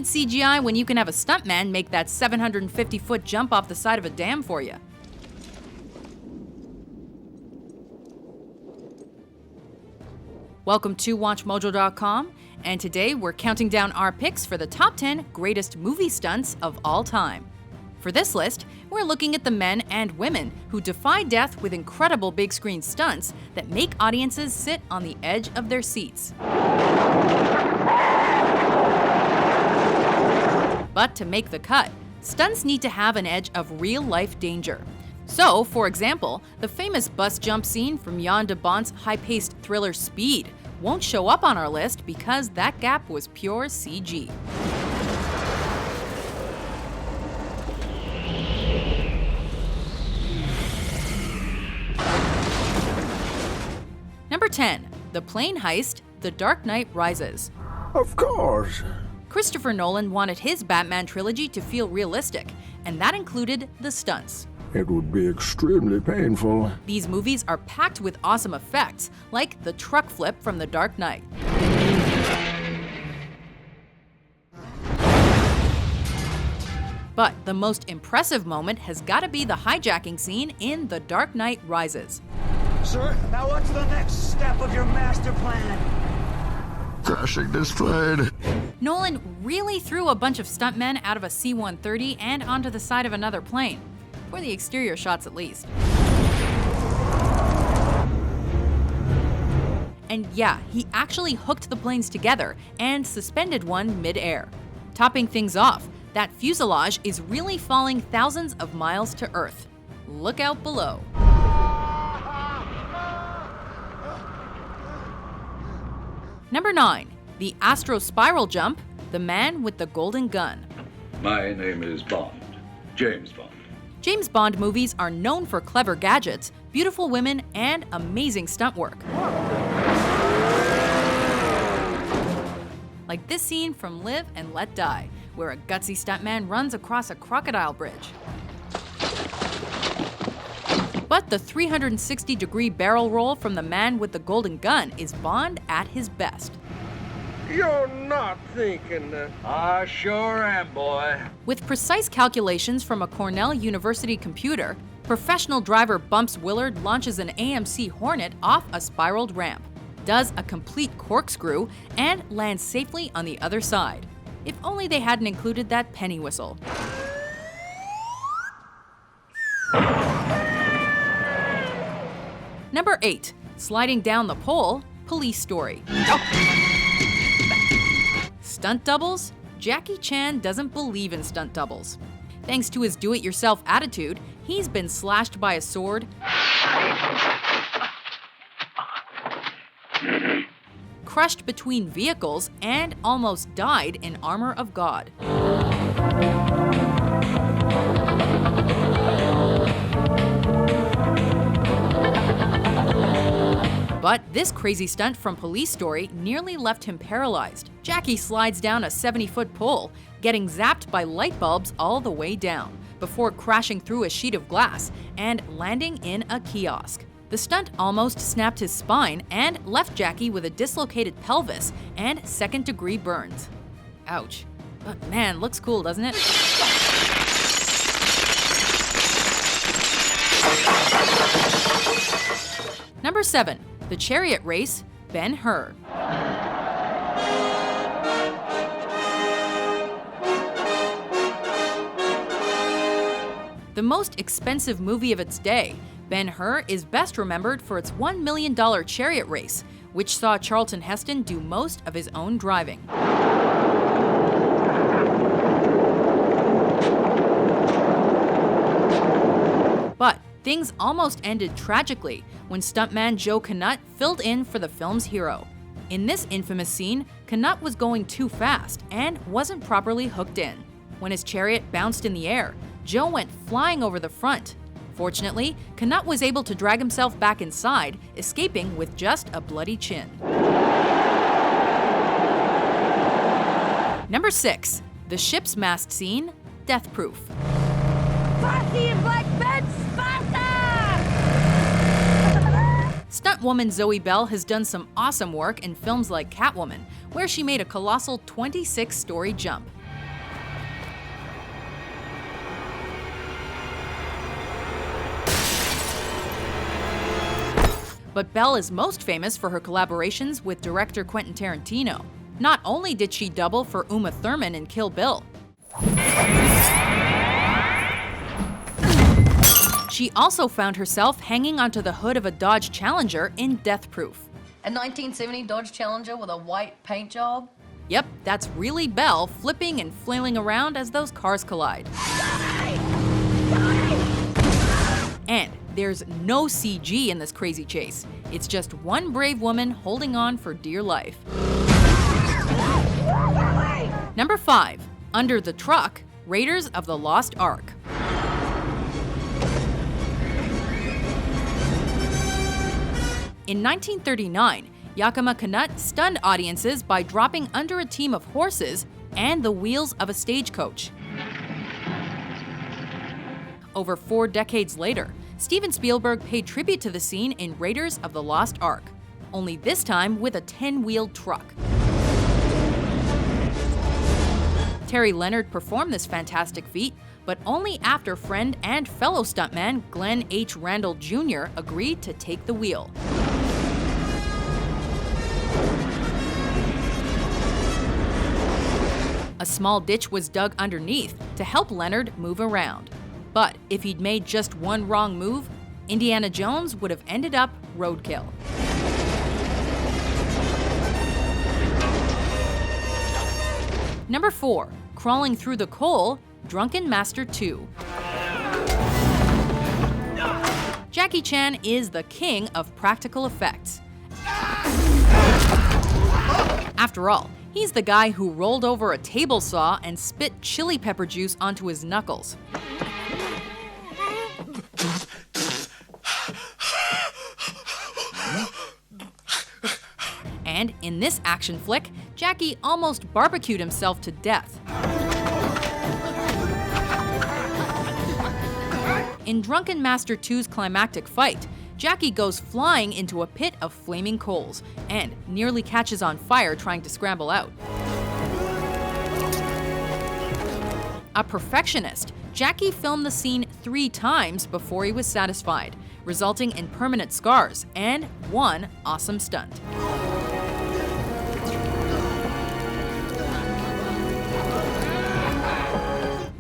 need CGI when you can have a stuntman make that 750-foot jump off the side of a dam for you? Welcome to WatchMojo.com, and today we're counting down our picks for the top 10 greatest movie stunts of all time. For this list, we're looking at the men and women who defy death with incredible big screen stunts that make audiences sit on the edge of their seats. But to make the cut, stunts need to have an edge of real-life danger. So, for example, the famous bus jump scene from Jan de Bont's high-paced thriller Speed won't show up on our list because that gap was pure CG. Number 10. The plane heist, The Dark Knight Rises. Of course. Christopher Nolan wanted his Batman trilogy to feel realistic, and that included the stunts. It would be extremely painful. These movies are packed with awesome effects, like the truck flip from The Dark Knight. But the most impressive moment has got to be the hijacking scene in The Dark Knight Rises. Sir, now what's the next step of your master plan? Crashing this plane. Nolan really threw a bunch of stuntmen out of a C-130 and onto the side of another plane. For the exterior shots at least. And yeah, he actually hooked the planes together and suspended one mid-air. Topping things off, that fuselage is really falling thousands of miles to Earth. Look out below. Number 9. The Astro-Spiral Jump, The Man with the Golden Gun. My name is Bond. James Bond. James Bond movies are known for clever gadgets, beautiful women, and amazing stunt work. Like this scene from Live and Let Die, where a gutsy stuntman runs across a crocodile bridge. But the 360-degree barrel roll from the Man with the Golden Gun is Bond at his best. You're not thinking that. I sure am, boy. With precise calculations from a Cornell University computer, professional driver Bumps Willard launches an AMC Hornet off a spiraled ramp, does a complete corkscrew, and lands safely on the other side. If only they hadn't included that penny whistle. Number 8. Sliding down the pole, Police Story. Stunt doubles? Jackie Chan doesn't believe in stunt doubles. Thanks to his do-it-yourself attitude, he's been slashed by a sword, crushed between vehicles, and almost died in Armor of God. But this crazy stunt from Police Story nearly left him paralyzed. Jackie slides down a 70-foot pole, getting zapped by light bulbs all the way down, before crashing through a sheet of glass and landing in a kiosk. The stunt almost snapped his spine and left Jackie with a dislocated pelvis and second-degree burns. Ouch. But man, looks cool, doesn't it? Number 7. The Chariot Race, Ben-Hur. The most expensive movie of its day, Ben-Hur is best remembered for its $1 million chariot race, which saw Charlton Heston do most of his own driving. But things almost ended tragically when stuntman Joe Knut filled in for the film's hero. In this infamous scene, Knut was going too fast and wasn't properly hooked in. When his chariot bounced in the air, Joe went flying over the front. Fortunately, Knut was able to drag himself back inside, escaping with just a bloody chin. Number 6. The ship's mast scene, Death Proof. Stuntwoman Zoe Bell has done some awesome work in films like Catwoman, where she made a colossal 26-story jump. But Belle is most famous for her collaborations with director Quentin Tarantino. Not only did she double for Uma Thurman in Kill Bill, she also found herself hanging onto the hood of a Dodge Challenger in Death Proof. A 1970 Dodge Challenger with a white paint job? Yep, that's really Belle flipping and flailing around as those cars collide. And there's no CG in this crazy chase. It's just one brave woman holding on for dear life. Number 5. Under the Truck, Raiders of the Lost Ark. In 1939, Yakima Canutt stunned audiences by dropping under a team of horses and the wheels of a stagecoach. Over 4 decades later, Steven Spielberg paid tribute to the scene in Raiders of the Lost Ark, only this time with a 10-wheeled truck. Terry Leonard performed this fantastic feat, but only after friend and fellow stuntman Glenn H. Randall Jr. agreed to take the wheel. A small ditch was dug underneath to help Leonard move around. But if he'd made just one wrong move, Indiana Jones would have ended up roadkill. Number 4. Crawling Through the Coal, Drunken Master 2. Jackie Chan is the king of practical effects. After all, he's the guy who rolled over a table saw and spit chili pepper juice onto his knuckles. And in this action flick, Jackie almost barbecued himself to death. In Drunken Master 2's climactic fight, Jackie goes flying into a pit of flaming coals and nearly catches on fire trying to scramble out. A perfectionist, Jackie filmed the scene 3 times before he was satisfied, resulting in permanent scars and one awesome stunt.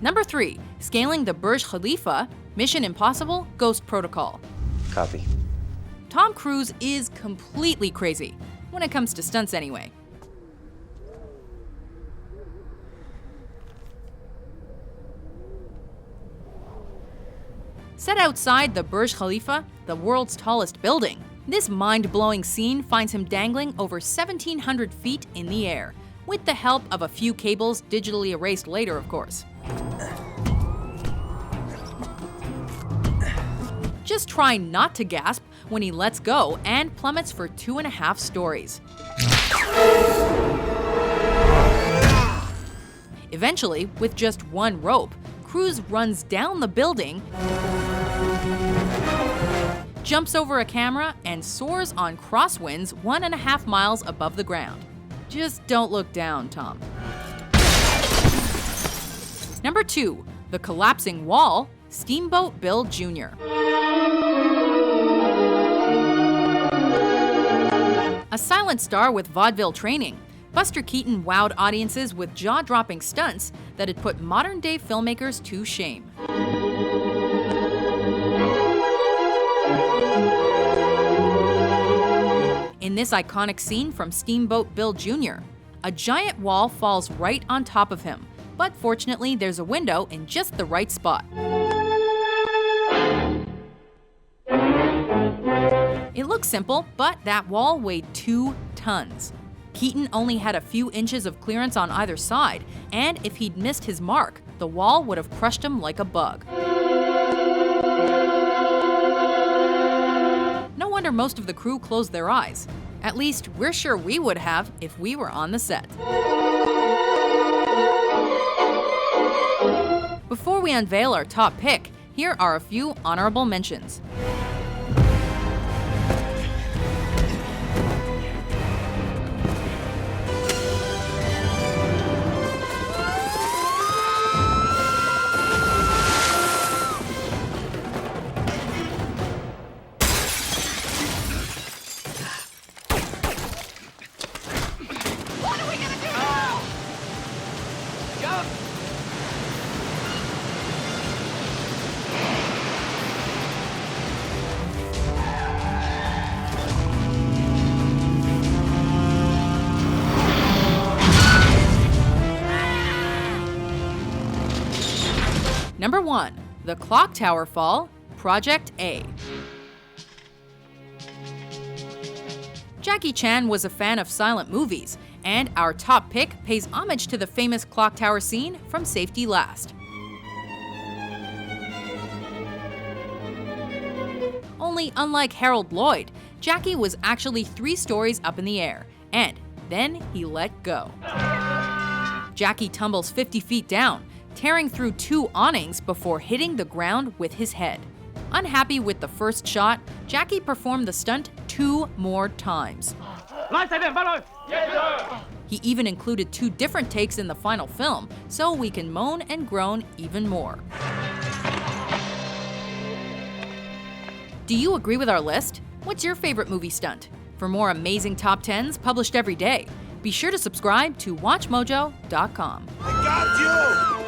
Number 3. Scaling the Burj Khalifa, Mission Impossible Ghost Protocol. Copy. Tom Cruise is completely crazy, when it comes to stunts anyway. Set outside the Burj Khalifa, the world's tallest building, this mind-blowing scene finds him dangling over 1,700 feet in the air, with the help of a few cables digitally erased later, of course. Just try not to gasp when he lets go and plummets for 2.5 stories. Eventually, with just one rope, Cruise runs down the building, jumps over a camera, and soars on crosswinds 1.5 miles above the ground. Just don't look down, Tom. Number 2. The Collapsing Wall, Steamboat Bill Jr. A silent star with vaudeville training, Buster Keaton wowed audiences with jaw-dropping stunts that had put modern-day filmmakers to shame. In this iconic scene from Steamboat Bill Jr., a giant wall falls right on top of him, but fortunately there's a window in just the right spot. It looks simple, but that wall weighed 2 tons. Keaton only had a few inches of clearance on either side, and if he'd missed his mark, the wall would have crushed him like a bug. No wonder most of the crew closed their eyes. At least, we're sure we would have if we were on the set. Before we unveil our top pick, here are a few honorable mentions. Number 1. The Clock Tower Fall, Project A. Jackie Chan was a fan of silent movies, and our top pick pays homage to the famous clock tower scene from Safety Last. Only unlike Harold Lloyd, Jackie was actually 3 stories up in the air, and then he let go. Jackie tumbles 50 feet down, tearing through 2 awnings before hitting the ground with his head. Unhappy with the first shot, Jackie performed the stunt 2 more times. He even included 2 different takes in the final film, so we can moan and groan even more. Do you agree with our list? What's your favorite movie stunt? For more amazing top 10s published every day, be sure to subscribe to WatchMojo.com. I got you!